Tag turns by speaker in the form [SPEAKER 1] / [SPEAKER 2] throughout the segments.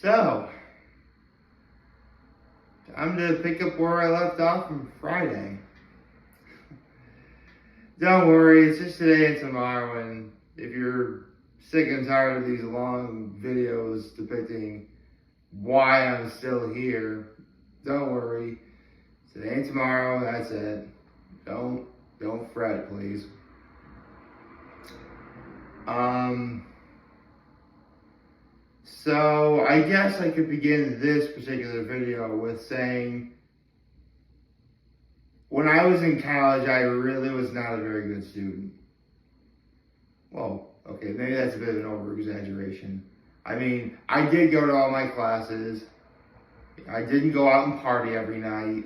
[SPEAKER 1] So, time to pick up where I left off from Friday. Don't worry, it's just today and tomorrow, and if you're sick and tired of these long videos depicting why I'm still here, don't worry. Today and tomorrow, that's it. Don't fret, please. So I guess I could begin this particular video with saying, when I was in college, I really was not a very good student. Well, okay, maybe that's a bit of an over-exaggeration. I mean, I did go to all my classes. I didn't go out and party every night.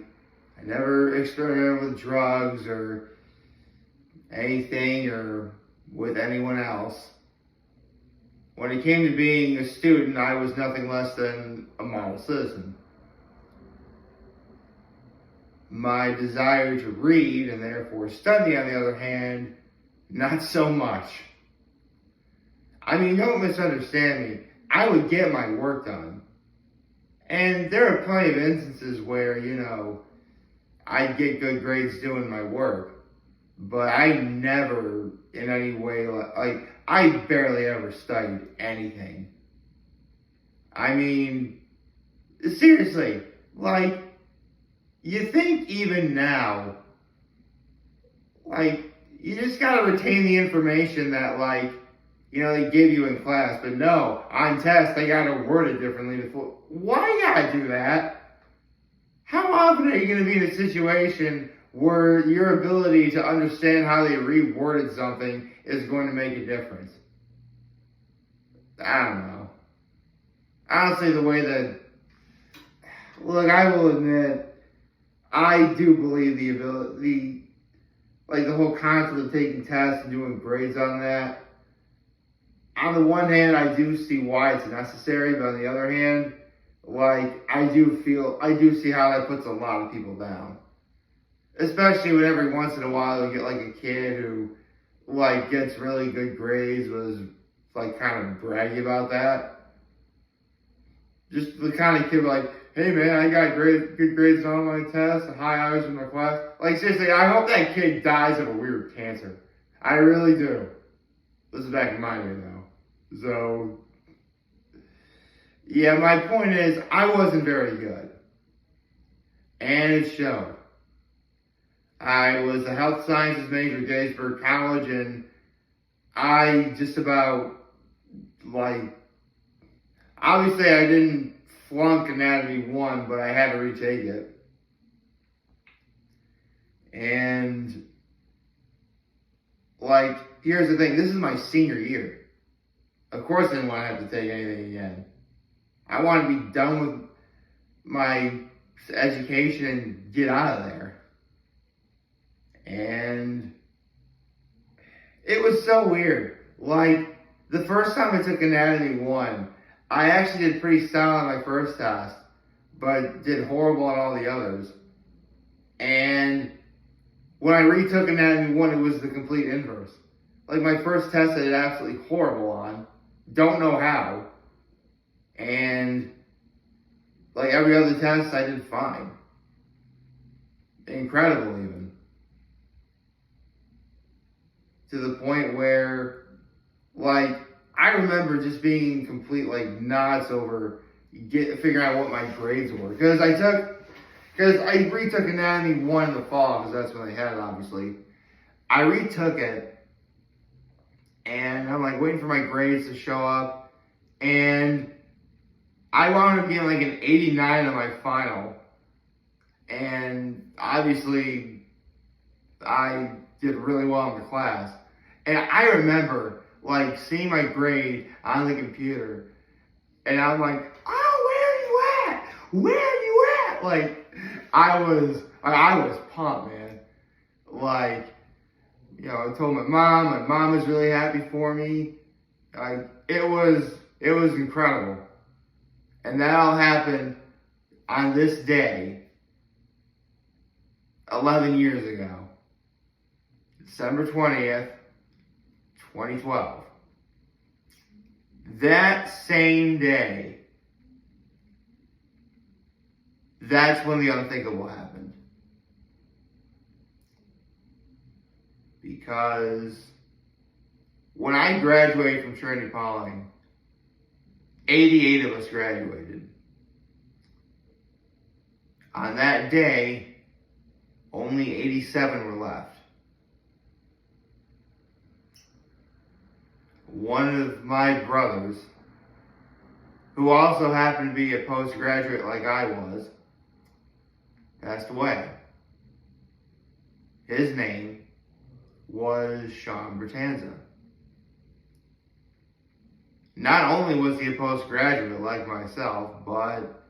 [SPEAKER 1] I never experimented with drugs or anything or with anyone else. When it came to being a student, I was nothing less than a model citizen. My desire to read and therefore study, on the other hand, not so much. I mean, don't misunderstand me. I would get my work done. And there are plenty of instances where, I'd get good grades doing my work. But I never, in any way, I barely ever studied anything. I mean, seriously, you think even now, you just gotta retain the information that, they give you in class, but no, on test, they gotta word it differently. Why you gotta do that? How often are you gonna be in a situation where your ability to understand how they reworded something is going to make a difference? I don't know. Honestly, the way that, I will admit, I do believe the ability, the whole concept of taking tests and doing grades on that. On the one hand, I do see why it's necessary, but on the other hand, I do see how that puts a lot of people down. Especially when every once in a while you get a kid who gets really good grades, was kind of braggy about that. Just the kind of kid hey man, I got good grades on all my tests, high hours in my class. Seriously, I hope that kid dies of a weird cancer. I really do. This is back in my day though. So, yeah, my point is, I wasn't very good. And it showed. I was a health sciences major at Gettysburg College, and I just about, obviously I didn't flunk Anatomy 1, but I had to retake it. And, here's the thing, this is my senior year. Of course I didn't want to have to take anything again. I wanted to be done with my education and get out of there. And it was so weird. The first time I took Anatomy 1, I actually did pretty solid on my first test, but did horrible on all the others. And when I retook Anatomy 1, it was the complete inverse. My first test I did absolutely horrible on. Don't know how. And every other test I did fine. Incredible even. To the point where, I remember just being complete, nuts over figuring out what my grades were. Because I retook Anatomy 1 in the fall, because that's when they had it, obviously. I retook it, and I'm, waiting for my grades to show up, and I wound up getting, an 89 on my final. And, obviously, I did really well in the class. And I remember, seeing my grade on the computer, and I'm oh, where are you at? Where are you at? I was pumped, man. I told my mom was really happy for me. It was incredible. And that all happened on this day, 11 years ago. December 20th, 2012. That same day, that's when the unthinkable happened. Because when I graduated from Trinity Poly, 88 of us graduated. On that day, only 87 were left. One of my brothers, who also happened to be a postgraduate like I was, passed away. His name was Sean Bertanza. Not only was he a postgraduate like myself, but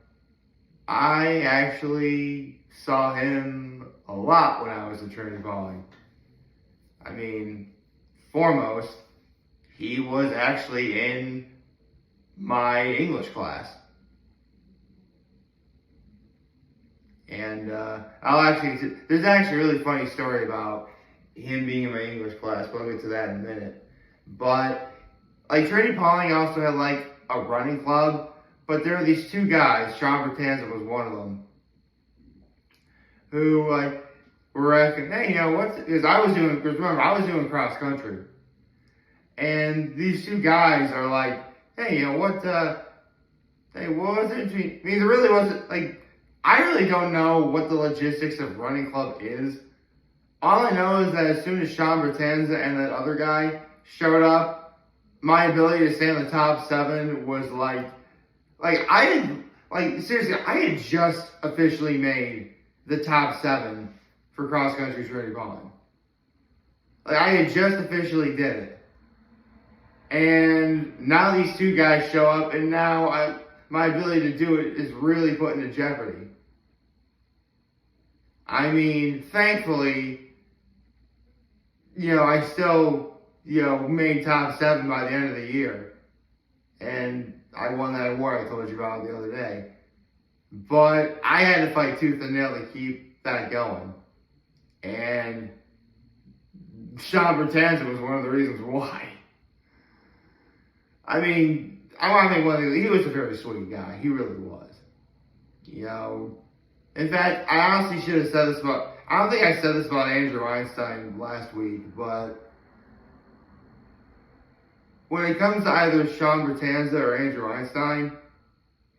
[SPEAKER 1] I actually saw him a lot when I was at Trinity Poly. I mean, foremost, he was actually in my English class. And there's actually a really funny story about him being in my English class, but I'll get to that in a minute. But, like, Trinity Poly also had, like, a running club, but there were these two guys, Sean Bertanza was one of them, who, like, were asking, hey, because remember, I was doing cross country. And these two guys are like, hey, what was it? I mean, there really wasn't, like, I really don't know what the logistics of running club is. All I know is that as soon as Sean Bertanza and that other guy showed up, my ability to stay in the top 7 was seriously, I had just officially made the top 7 for cross country Trinity Poly. Like, I had just officially did it. And now these two guys show up, and now my ability to do it is really put into jeopardy. I mean, thankfully, I still, made top 7 by the end of the year. And I won that award I told you about the other day. But I had to fight tooth and nail to keep that going. And Sean Bertanza was one of the reasons why. I mean, I want to make one thing. He was a very sweet guy. He really was. In fact, I honestly should have said this about, I don't think I said this about Andrew Einstein last week, but when it comes to either Sean Bertanza or Andrew Einstein,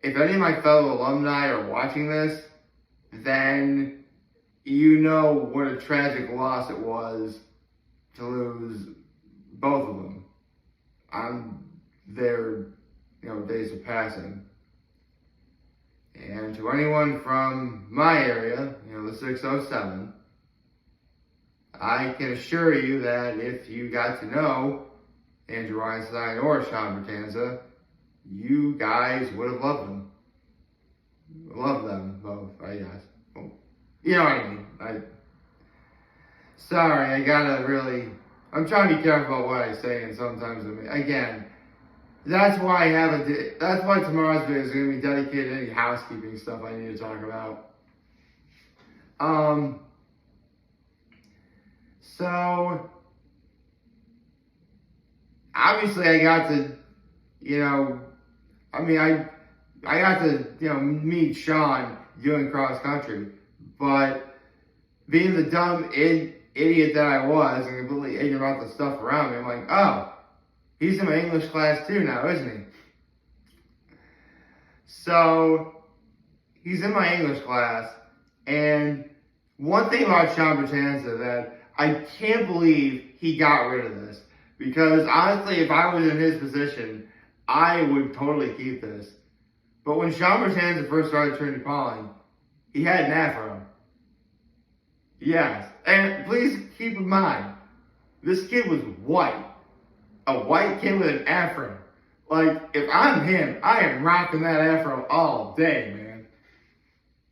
[SPEAKER 1] if any of my fellow alumni are watching this, then you know what a tragic loss it was to lose both of them on their, days of passing. And to anyone from my area, the 607, I can assure you that if you got to know Andrew Einstein or Sean Bertanza, you guys would have loved them. Loved them both, I guess. Well, you know what I mean. I'm trying to be careful about what I say, and sometimes, again, that's why tomorrow's video is going to be dedicated to any housekeeping stuff I need to talk about. So, obviously I got to, I got to, meet Sean doing cross country, but being the dumb idiot that I was and completely ignorant about the stuff around me, I'm like, oh, he's in my English class too now, isn't he? So, he's in my English class, and one thing about Sean Bertanza that I can't believe he got rid of this, because honestly, if I was in his position, I would totally keep this. But when Sean Bertanza first started Trinity Poly, he had an afro. Yes, and please keep in mind, this kid was white. A white kid with an afro. Like, if I'm him, I am rocking that afro all day, man.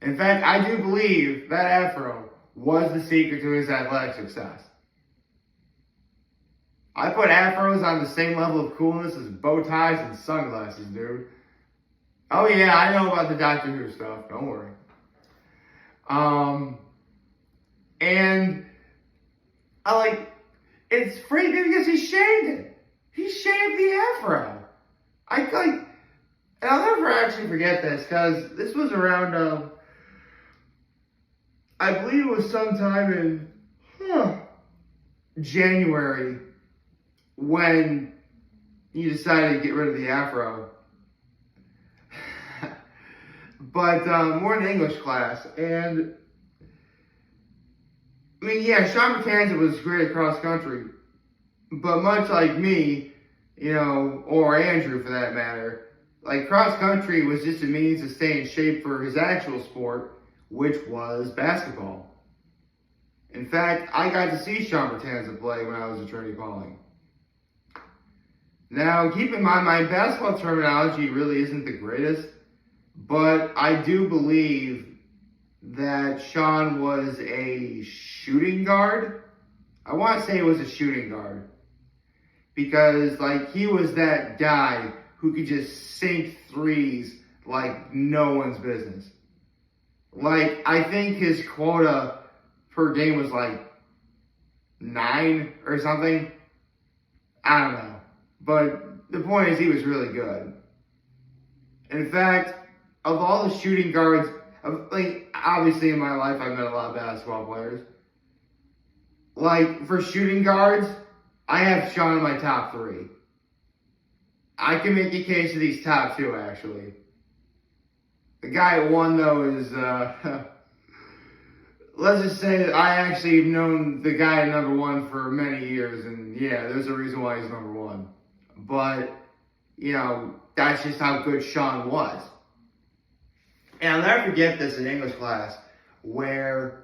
[SPEAKER 1] In fact, I do believe that afro was the secret to his athletic success. I put afros on the same level of coolness as bow ties and sunglasses, dude. Oh yeah, I know about the Doctor Who stuff, don't worry. And it's freaking because he shaved it. He shaved the afro. And I'll never actually forget this, because this was around, I believe it was sometime in January when he decided to get rid of the afro. But more in English class. And, I mean, yeah, Sean McCann was great at cross country. But much like me, you know, or Andrew for that matter, like cross country was just a means to stay in shape for his actual sport, which was basketball. In fact, I got to see Sean McCann play when I was at Trinity Pauling. Now, keep in mind, my basketball terminology really isn't the greatest, but I do believe that Sean was a shooting guard. I want to say it was a shooting guard. Because, like, he was that guy who could just sink threes like no one's business. Like, I think his quota per game was like 9 or something. I don't know. But the point is, he was really good. In fact, of all the shooting guards, like, obviously in my life I've met a lot of basketball players. Like, for shooting guards, I have Sean in my top 3. I can make a case of these top 2, actually. The guy at 1, though, is, let's just say that I actually have known the guy at number 1 for many years, and yeah, there's a reason why he's number 1. But, you know, that's just how good Sean was. And I'll never forget this in English class, where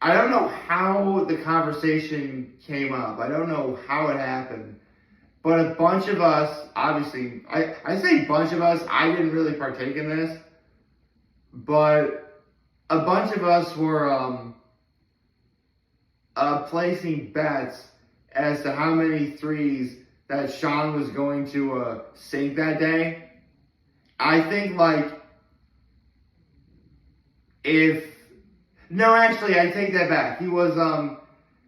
[SPEAKER 1] I don't know how the conversation came up. I don't know how it happened. But a bunch of us, obviously, I say bunch of us, I didn't really partake in this. But a bunch of us were placing bets as to how many threes that Sean was going to sink that day. I think, like, no, actually, I take that back. He was,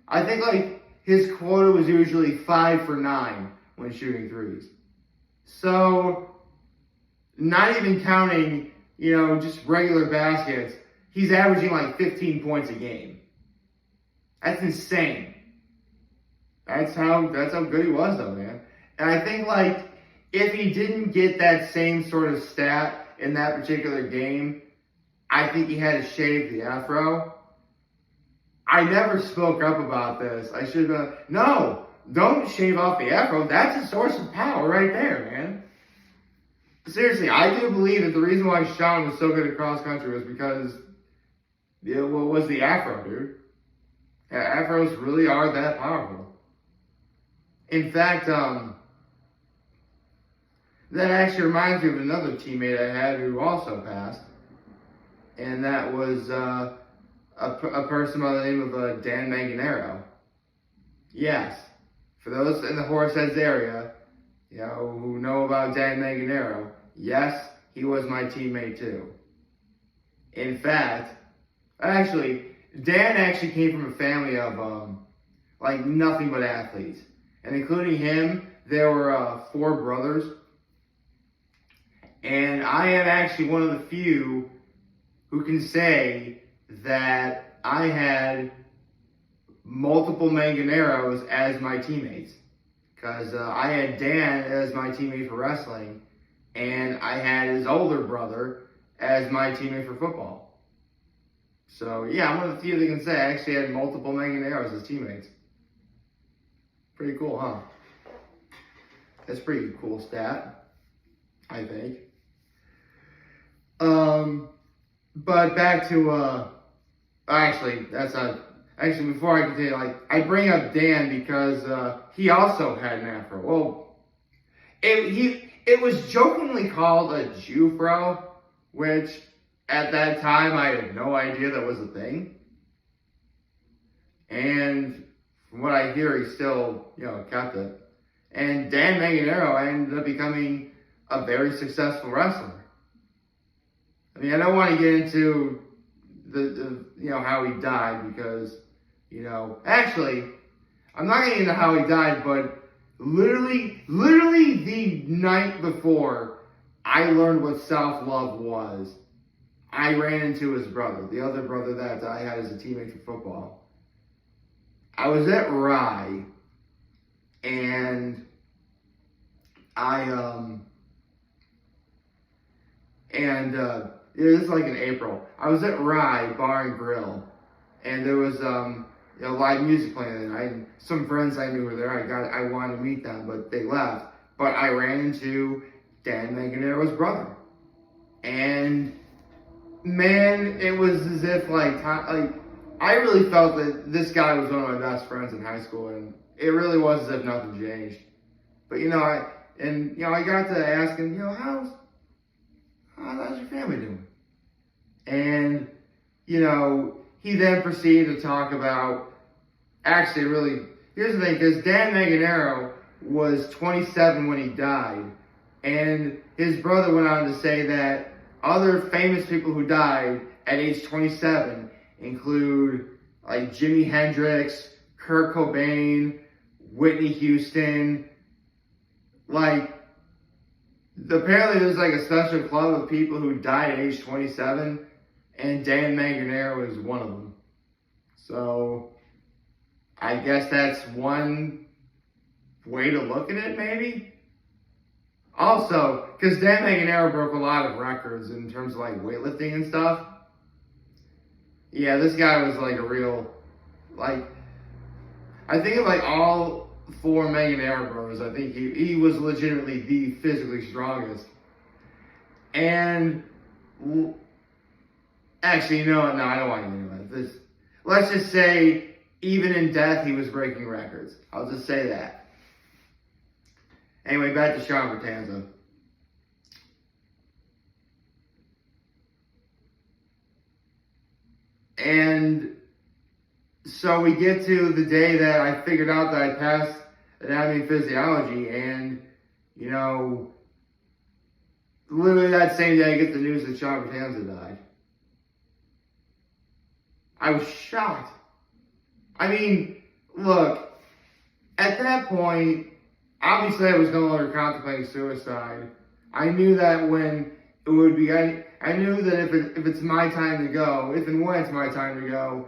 [SPEAKER 1] I think, like, his quota was usually 5 for 9 when shooting threes. So, not even counting, you know, just regular baskets, he's averaging like 15 points a game. That's insane. That's how good he was, though, man. And I think, like, if he didn't get that same sort of stat in that particular game, I think he had to shave the afro. I never spoke up about this. I should have been, no, don't shave off the afro. That's a source of power right there, man. Seriously, I do believe that the reason why Sean was so good at cross country was because it was the afro, dude. Afros really are that powerful. In fact, that actually reminds me of another teammate I had who also passed. And that was a person by the name of Dan Manganero. Yes, for those in the Horseheads area, you know, who know about Dan Manganero, yes, he was my teammate too. In fact, actually, Dan actually came from a family of like nothing but athletes, and including him, there were 4 brothers, and I am actually one of the few who can say that I had multiple Manganeros as my teammates. Because I had Dan as my teammate for wrestling, and I had his older brother as my teammate for football. So, yeah, I'm one of the few that can say I actually had multiple Manganeros as teammates. Pretty cool, huh? That's a pretty cool stat, I think. But back to, actually, that's not, actually, before I continue, like, I bring up Dan because, he also had an afro. Well, it was jokingly called a Jufro, which, at that time, I had no idea that was a thing. And, from what I hear, he still, you know, kept it. And Dan Manganero ended up becoming a very successful wrestler. I mean, I don't want to get into the you know, how he died because, you know, actually, I'm not getting into how he died, but literally the night before I learned what self-love was, I ran into his brother, the other brother that I had as a teammate for football. I was at Rye, and this is like in April. I was at Rye Bar and Grill, and there was live music playing. And some friends I knew were there. I wanted to meet them, but they left. But I ran into Dan Manganero's brother, and man, it was as if I really felt that this guy was one of my best friends in high school, and it really was as if nothing changed. But I got to ask him, how's your family doing? And he then proceeded to talk about, actually, really, here's the thing, because Dan Manganero was 27 when he died, and his brother went on to say that other famous people who died at age 27 include like Jimi Hendrix, Kurt Cobain, Whitney Houston. Like, apparently there's like a special club of people who died at age 27, and Dan Manganero is one of them. So I guess that's one way to look at it, maybe. Also, because Dan Manganero broke a lot of records in terms of like weightlifting and stuff. Yeah, this guy was like a real, I think of like all four Manganero brothers, I think he was legitimately the physically strongest. And actually, no, I don't want to get into this. Let's just say, even in death, he was breaking records. I'll just say that. Anyway, back to Sean Bertanza. And so we get to the day that I figured out that I passed anatomy and physiology, and, literally that same day I get the news that Sean Bertanza died. I was shocked. I mean, look, at that point, obviously I was no longer contemplating suicide. I knew that when it would be, I knew that if it's my time to go, if and when it's my time to go,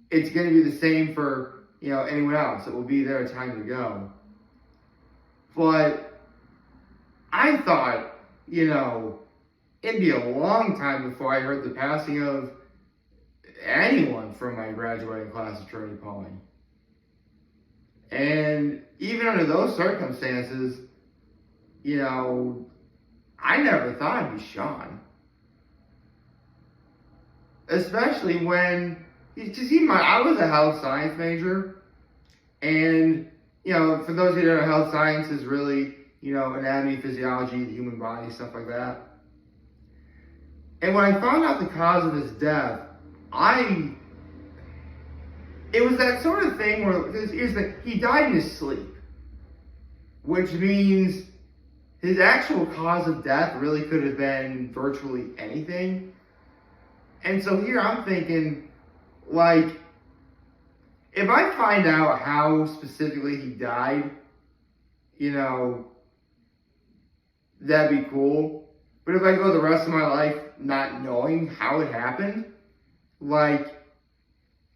[SPEAKER 1] it's going to be the same for, anyone else. It will be their time to go. But I thought, it'd be a long time before I heard the passing of anyone from my graduating class of Trinity Pauling. And even under those circumstances, I never thought it'd be Sean. Especially when, I was a health science major, and, for those of you that don't know, health science is really, anatomy, physiology, the human body, stuff like that. And when I found out the cause of his death, it was that sort of thing where, here's the thing, he died in his sleep, which means his actual cause of death really could have been virtually anything. And so here I'm thinking, if I find out how specifically he died, that'd be cool. But if I go the rest of my life not knowing how it happened,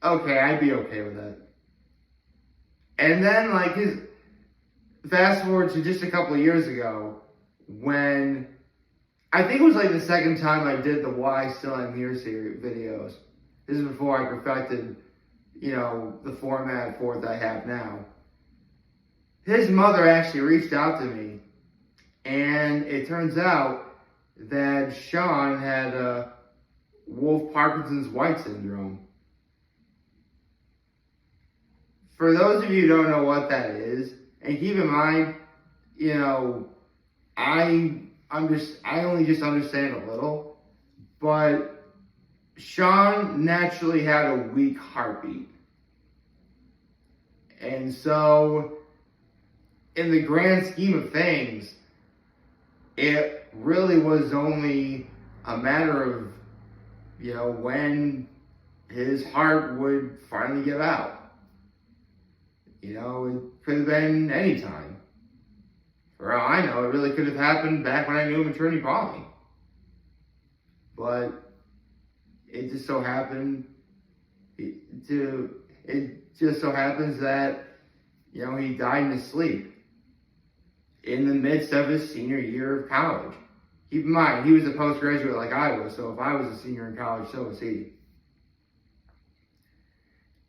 [SPEAKER 1] okay, I'd be okay with it. And then, fast forward to just a couple of years ago, when, I think it was the second time I did the Why Still I'm Here series videos. This is before I perfected, the format for it that I have now. His mother actually reached out to me, and it turns out that Sean had Wolff-Parkinson's-White syndrome. For those of you who don't know what that is, and keep in mind, I only just understand a little, but Sean naturally had a weak heartbeat. And so, in the grand scheme of things, it really was only a matter of, when his heart would finally give out. It could have been any time. For all I know, it really could have happened back when I knew him in Trinity Pauling. But it just so happened it just so happens that, you know, he died in his sleep in the midst of his senior year of college. Keep in mind, he was a postgraduate like I was, so if I was a senior in college, so was he.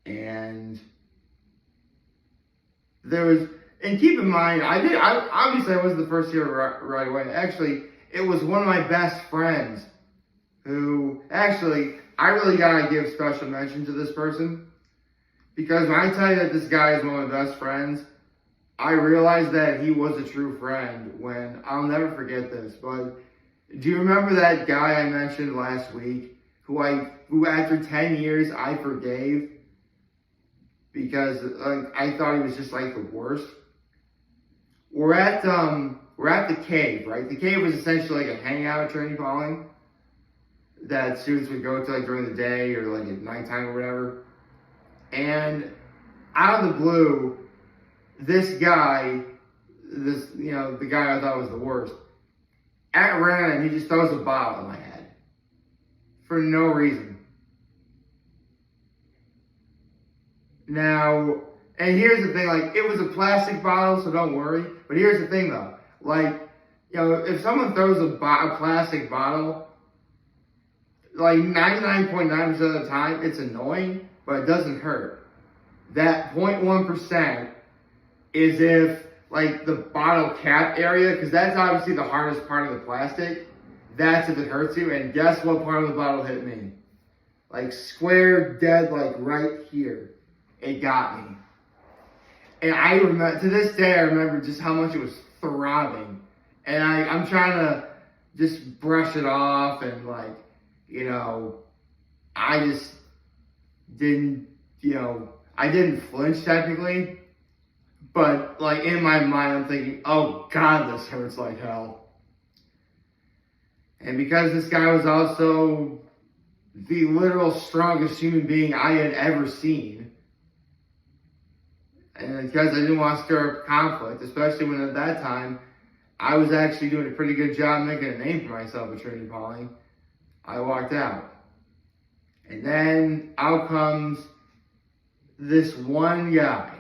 [SPEAKER 1] And and keep in mind, obviously I wasn't the first year right away. Actually, it was one of my best friends who, actually, I really gotta give special mention to this person. Because when I tell you that this guy is one of my best friends, I realized that he was a true friend when, I'll never forget this, but do you remember that guy I mentioned last week who after 10 years I forgave because I thought he was just like the worst? We're at the cave, right? The cave was essentially like a hangout at Trinity Pauling that students would go to like during the day or like at nighttime or whatever. And out of the blue, this guy, the guy I thought was the worst, at random, he just throws a bottle at my head. For no reason. Now, and here's the thing, like, it was a plastic bottle, so don't worry. But here's the thing, though. Like, you know, if someone throws a plastic bottle, like 99.9% of the time, it's annoying, but it doesn't hurt. That 0.1% is if, like, the bottle cap area, because that's obviously the hardest part of the plastic, that's if it hurts you. And guess what part of the bottle hit me? Like, square dead, like, right here. It got me. And I remember, to this day, I remember just how much it was throbbing. And I'm trying to just brush it off and, like, you know, I just didn't, you know, I didn't flinch technically, but like in my mind I'm thinking, oh God, this hurts like hell. And because this guy was also the literal strongest human being I had ever seen, and because I didn't want to stir up conflict, especially when at that time I was actually doing a pretty good job making a name for myself at Trinity Pauling, I walked out. And then out comes this one guy.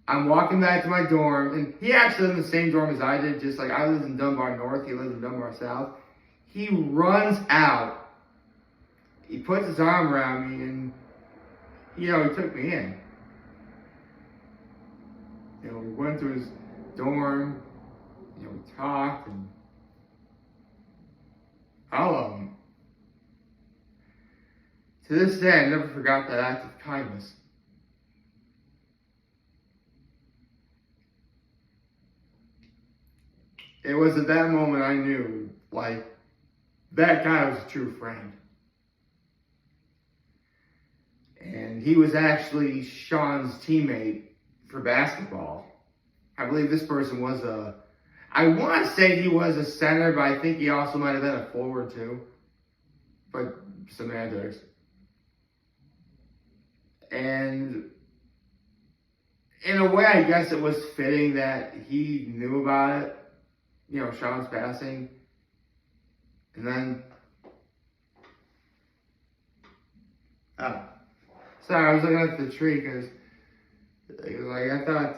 [SPEAKER 1] I'm walking back to my dorm, and he actually lived in the same dorm as I did, just like I lived in Dunbar North, he lived in Dunbar South. He runs out, he puts his arm around me, and, you know, he took me in. You know, we went to his dorm, you know, we talked, and to this day, I never forgot that act of kindness. It was at that moment I knew, like, that guy was a true friend. And he was actually Sean's teammate for basketball. I believe this person was I want to say he was a center, but I think he also might have been a forward too. But semantics. And in a way, I guess it was fitting that he knew about it, you know, Sean's passing. And then, sorry, I was looking at the tree because, like, I thought,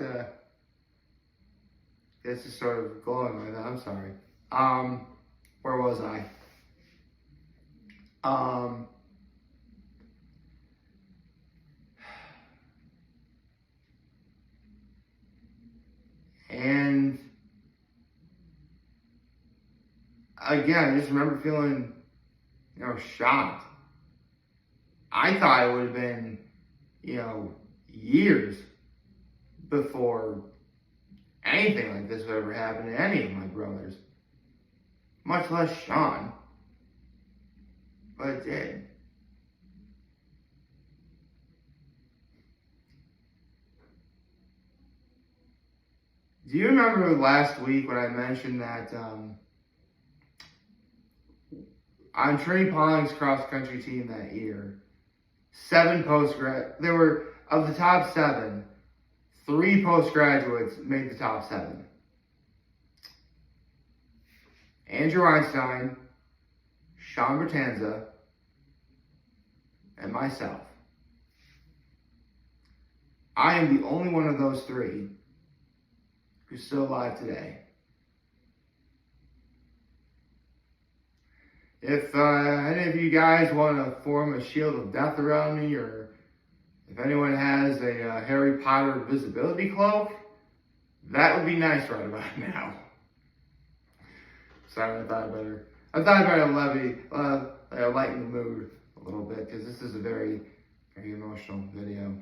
[SPEAKER 1] this is sort of glowing like that. I'm sorry. Where was I? And again, I just remember feeling, you know, shocked. I thought it would have been, you know, years before anything like this would ever happen to any of my brothers, much less Sean. But it did. Do you remember last week when I mentioned that on Trinity Pauling's cross-country team that year, there were, of the top 7, 3 postgraduates made the top 7. Andrew Einstein, Sean Bertanza, and myself. I am the only one of those three who's still alive today. If any of you guys want to form a shield of death around me, or if anyone has a Harry Potter visibility cloak, that would be nice right about now. Sorry, I thought I better lighten the mood a little bit, because this is a very, very emotional video.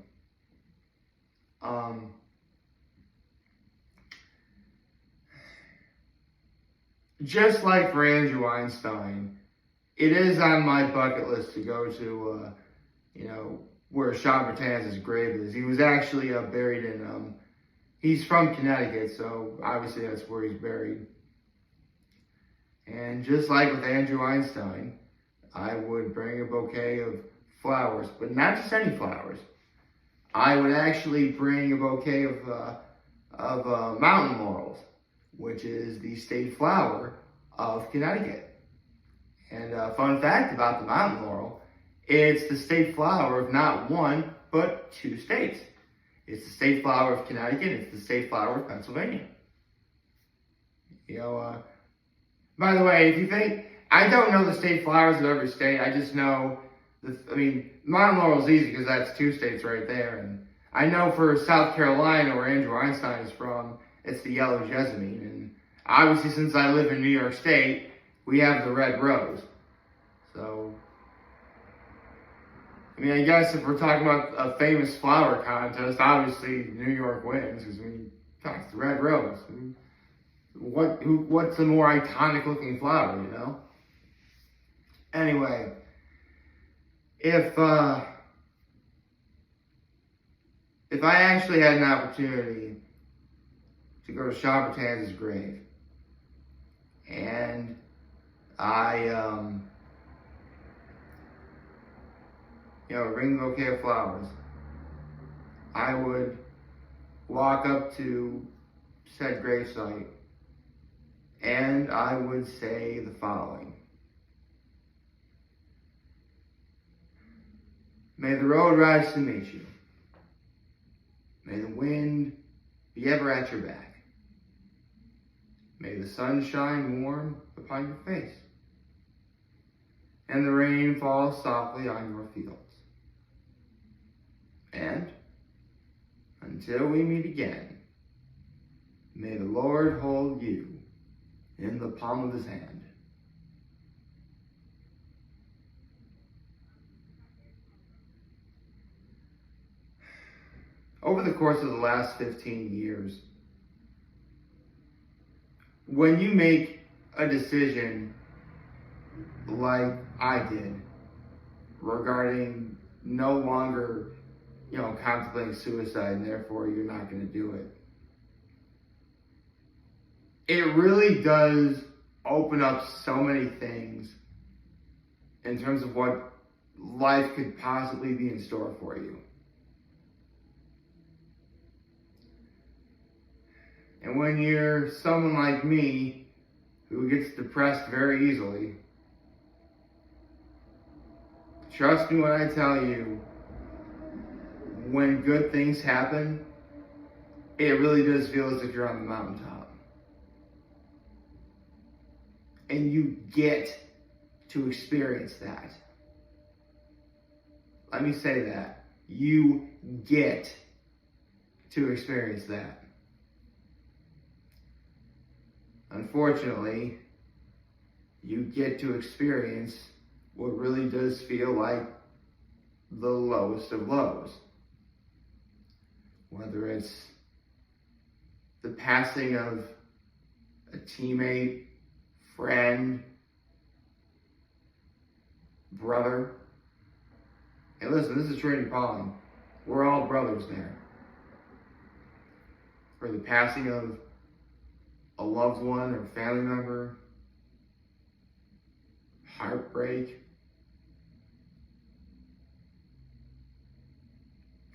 [SPEAKER 1] Just like for Andrew Einstein, it is on my bucket list to go to, where Sean Batanz's grave is. He was actually buried in, he's from Connecticut, so obviously that's where he's buried. And just like with Andrew Einstein, I would bring a bouquet of flowers, but not just any flowers. I would actually bring a bouquet of mountain laurels, which is the state flower of Connecticut. And a fun fact about the mountain laurel, it's the state flower of not one, but two states. It's the state flower of Connecticut, it's the state flower of Pennsylvania. By the way, if you think, I don't know the state flowers of every state, I just know, mountain laurel is easy because that's two states right there. And I know for South Carolina, where Andrew Einstein is from, it's the yellow jessamine. And obviously, since I live in New York State, we have the red rose. So, I guess if we're talking about a famous flower contest, obviously New York wins, because it's the red rose. What's a more iconic looking flower, Anyway, if I actually had an opportunity to go to Sean Batanz's grave, and I, bring the bouquet of flowers, I would walk up to said gravesite, and I would say the following. May the road rise to meet you. May the wind be ever at your back. May the sun shine warm upon your face, and the rain fall softly on your fields. And until we meet again, may the Lord hold you in the palm of his hand. Over the course of the last 15 years, when you make a decision like I did regarding no longer, contemplating suicide, and therefore you're not going to do it, it really does open up so many things in terms of what life could possibly be in store for you. And when you're someone like me who gets depressed very easily, trust me when I tell you, when good things happen, it really does feel as if you're on the mountaintop. And you get to experience that. Let me say that. You get to experience that. Unfortunately, you get to experience what really does feel like the lowest of lows. Whether it's the passing of a teammate, friend, brother. Hey, listen, this is Trinity Pauling. We're all brothers there. Or the passing of a loved one or family member, heartbreak.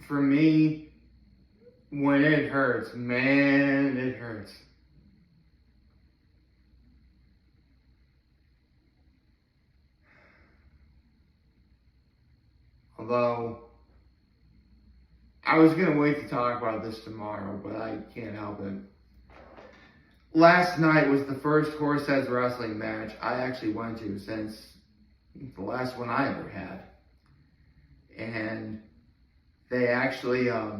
[SPEAKER 1] For me, when it hurts, man, it hurts. Although, I was going to wait to talk about this tomorrow, but I can't help it. Last night was the first horse heads wrestling match I actually went to since the last one I ever had. And they actually, here's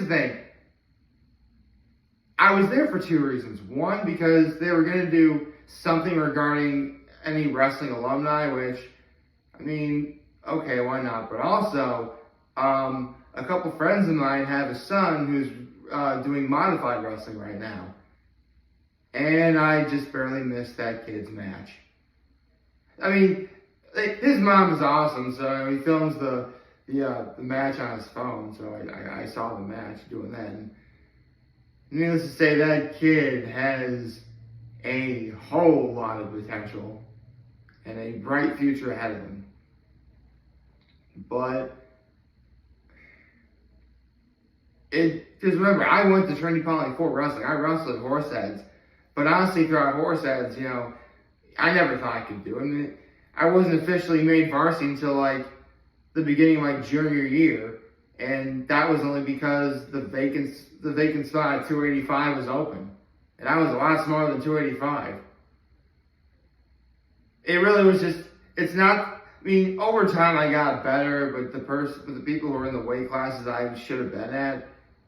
[SPEAKER 1] the thing. I was there for two reasons. One, because they were going to do something regarding any wrestling alumni, which, I mean, okay, why not? But also, a couple friends of mine have a son who's doing modified wrestling right now. And I just barely missed that kid's match. I mean, his mom is awesome, so he films the match on his phone, so I saw the match doing that. And needless to say, that kid has a whole lot of potential and a bright future ahead of him. But because remember, I went to Trinity College for wrestling. I wrestled horse heads, but honestly, throughout horse heads, I never thought I could do it. I mean, I wasn't officially made varsity until like the beginning of my junior year, and that was only because the vacant spot at 285 was open, and I was a lot smaller than 285. It really was just. It's not. I mean, over time I got better, but the people who were in the weight classes I should have been at,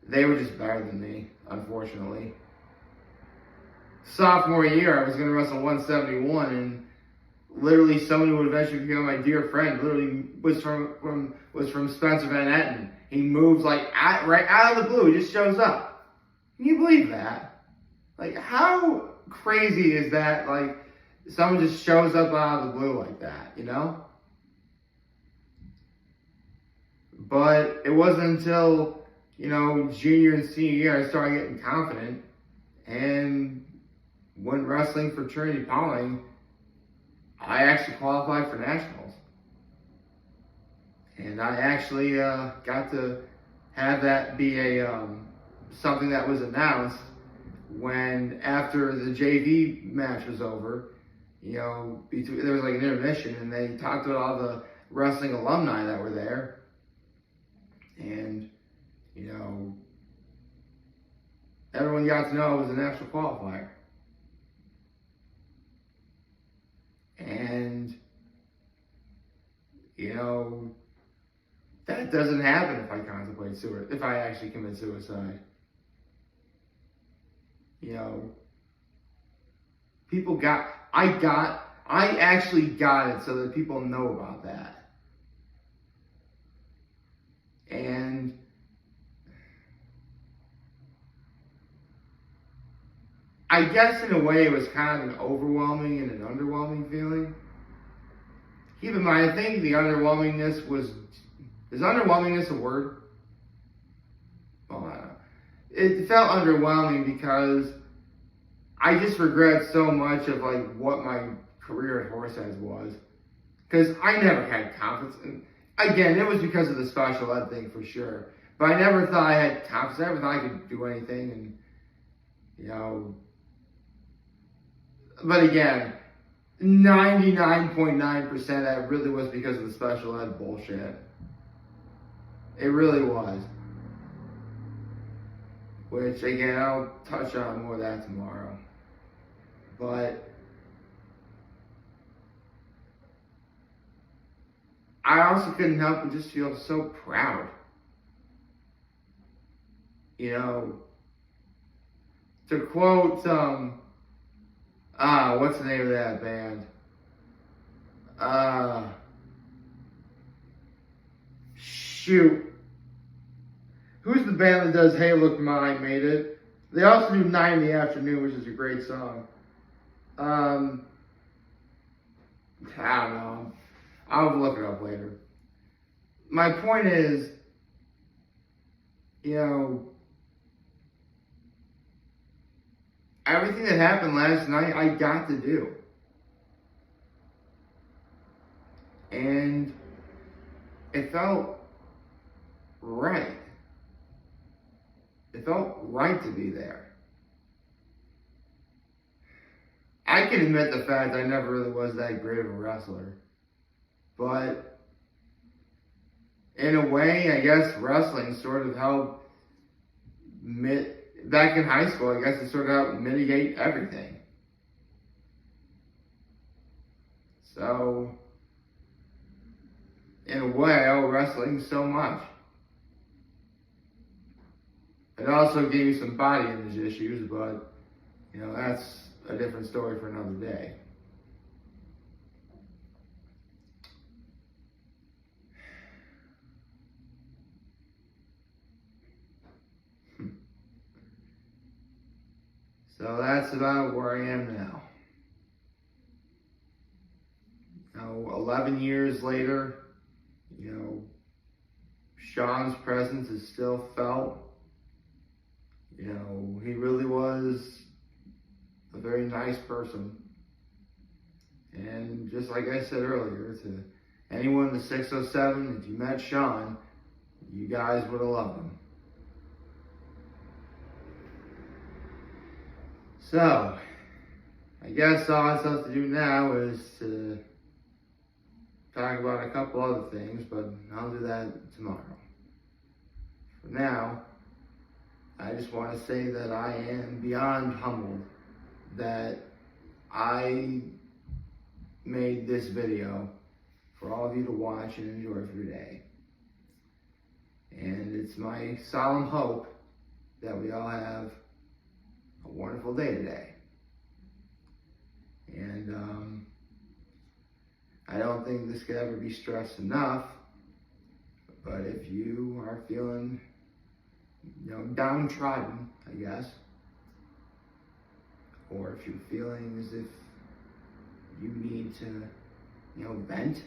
[SPEAKER 1] they were just better than me, unfortunately. Sophomore year, I was going to wrestle 171, and literally someone who would eventually become my dear friend literally was from Spencer Van Etten. He moves right out of the blue. He just shows up. Can you believe that? Like, how crazy is that? Like, someone just shows up out of the blue like that, But it wasn't until, junior and senior year I started getting confident and went wrestling for Trinity Polling. I actually qualified for nationals. And I actually got to have that be something that was announced when, after the JV match was over, there was like an intermission, and they talked about all the wrestling alumni that were there. And, everyone got to know I was a national qualifier. And, that doesn't happen if I contemplate suicide, if I actually commit suicide. I actually got it so that people know about that. And I guess in a way it was kind of an overwhelming and an underwhelming feeling. Keep in mind, I think the underwhelmingness was, is underwhelmingness a word? Well, I don't know. It felt underwhelming because I just regret so much of like what my career at Horseheads was. Because I never had confidence. And again, it was because of the special ed thing for sure. But I never thought I had confidence. I never thought I could do anything. And, but again, 99.9% that really was because of the special ed bullshit. It really was. Which, again, I'll touch on more of that tomorrow. But I also couldn't help but just feel so proud. To quote, what's the name of that band? Shoot. Who's the band that does Hey Look Mine Made It? They also do 9 in the Afternoon, which is a great song. I don't know. I'll look it up later. My point is, everything that happened last night, I got to do. And it felt right. It felt right to be there. I can admit the fact I never really was that great of a wrestler. But in a way, I guess wrestling sort of helped back in high school, I guess it sort of helped mitigate everything. So, in a way, I owe wrestling so much. It also gave me some body image issues, but, that's a different story for another day. So that's about where I am now. 11 years later, Sean's presence is still felt. He really was a very nice person. And just like I said earlier, to anyone in the 607, if you met Sean, you guys would have loved him. So, I guess all that's left to do now is to talk about a couple other things, but I'll do that tomorrow. For now, I just want to say that I am beyond humbled that I made this video for all of you to watch and enjoy for today. And it's my solemn hope that we all have a wonderful day today. And I don't think this could ever be stressed enough, but if you are feeling, downtrodden, I guess, or if you're feeling as if you need to, vent,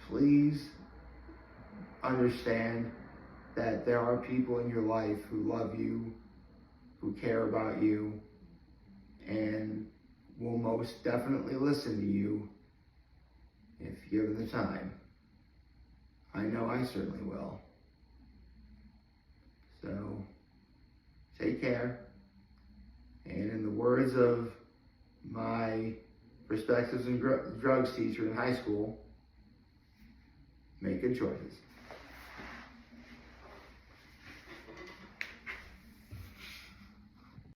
[SPEAKER 1] please understand that there are people in your life who love you, who care about you, and will most definitely listen to you if given the time. I know I certainly will. So, take care. And in the words of my perspectives and drugs teacher in high school, make good choices.